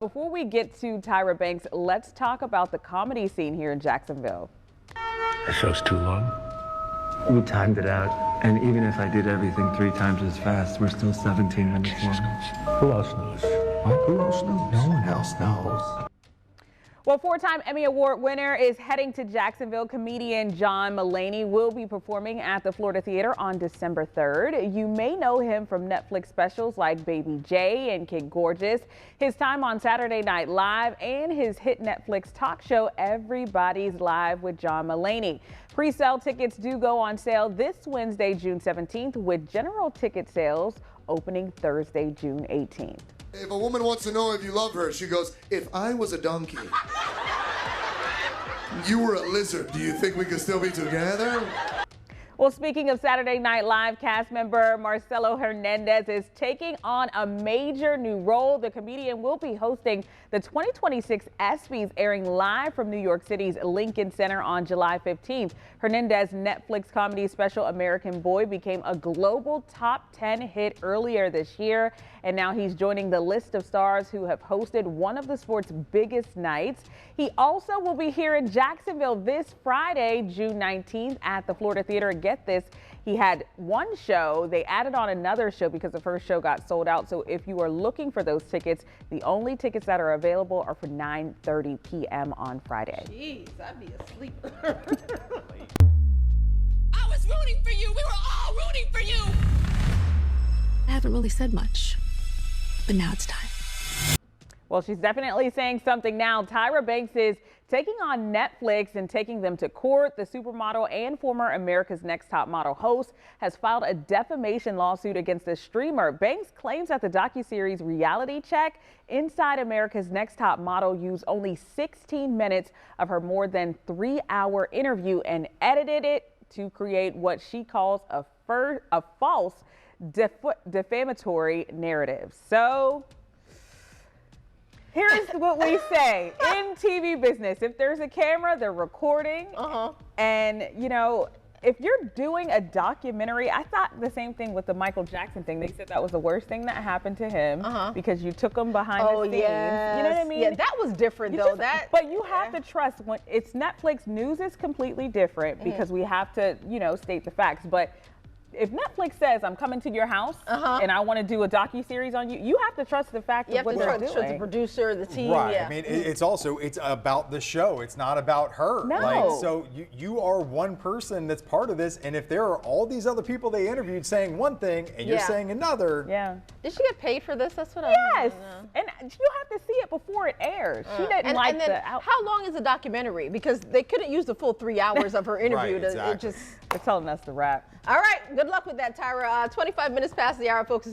Before we get to Tyra Banks, let's talk about the comedy scene here in Jacksonville. That show's too long. We timed it out, and even if I did everything 3 times as fast, we're still 17 minutes long. Who else knows? What? Who else knows? No one else knows. Well, 4-time Emmy Award winner is heading to Jacksonville. Comedian Mulaney will be performing at the Florida Theater on December 3rd. You may know him from Netflix specials like Baby J and Kid Gorgeous, his time on Saturday Night Live, and his hit Netflix talk show Everybody's Live with Mulaney. Pre-sale tickets do go on sale this Wednesday, June 17th, with general ticket sales opening Thursday, June 18th. If a woman wants to know if you love her, she goes, "If I was a donkey, you were a lizard, do you think we could still be together?" Well, speaking of Saturday Night Live, cast member Marcelo Hernández is taking on a major new role. The comedian will be hosting the 2026 ESPYS, airing live from New York City's Lincoln Center on July 15th. Hernández's Netflix comedy special American Boy became a global top 10 hit earlier this year, and now he's joining the list of stars who have hosted one of the sport's biggest nights. He also will be here in Jacksonville this Friday, June 19th, at the Florida Theater. Get this, he had one show. They added on another show because the first show got sold out. So if you are looking for those tickets, the only tickets that are available are for 9:30 p.m. on Friday. Jeez, I'd be asleep. I was rooting for you. We were all rooting for you. I haven't really said much, but now it's time. Well, she's definitely saying something now. Tyra Banks is taking on Netflix and taking them to court. The supermodel and former America's Next Top Model host has filed a defamation lawsuit against the streamer. Banks claims that the docuseries Reality Check Inside America's Next Top Model used only 16 minutes of her more than 3-hour interview and edited it to create what she calls a false defamatory narrative. So here's what we say in TV business. If there's a camera, they're recording. And, you know, if you're doing a documentary, I thought the same thing with the Michael Jackson thing. They said that was the worst thing that happened to him because you took him behind the scenes. Yes. You know what I mean? Yeah, that was different though. But you have to trust when it's Netflix. News is completely different because we have to, you know, state the facts. But if Netflix says I'm coming to your house and I want to do a docu-series on you, you have to trust the fact of what they're doing. You have to trust the producer, the team. Right. Yeah. I mean, it's about the show. It's not about her. No. Like, so you are one person that's part of this, and if there are all these other people they interviewed saying one thing and you're saying another. Yeah. Did she get paid for this? That's what Yes. And you have to see it before it airs. She didn't like the how long is the documentary? Because they couldn't use the full 3 hours of her interview. Right, exactly. They're telling us to wrap. All right. Good luck with that, Tyra. 25 minutes past the hour, folks.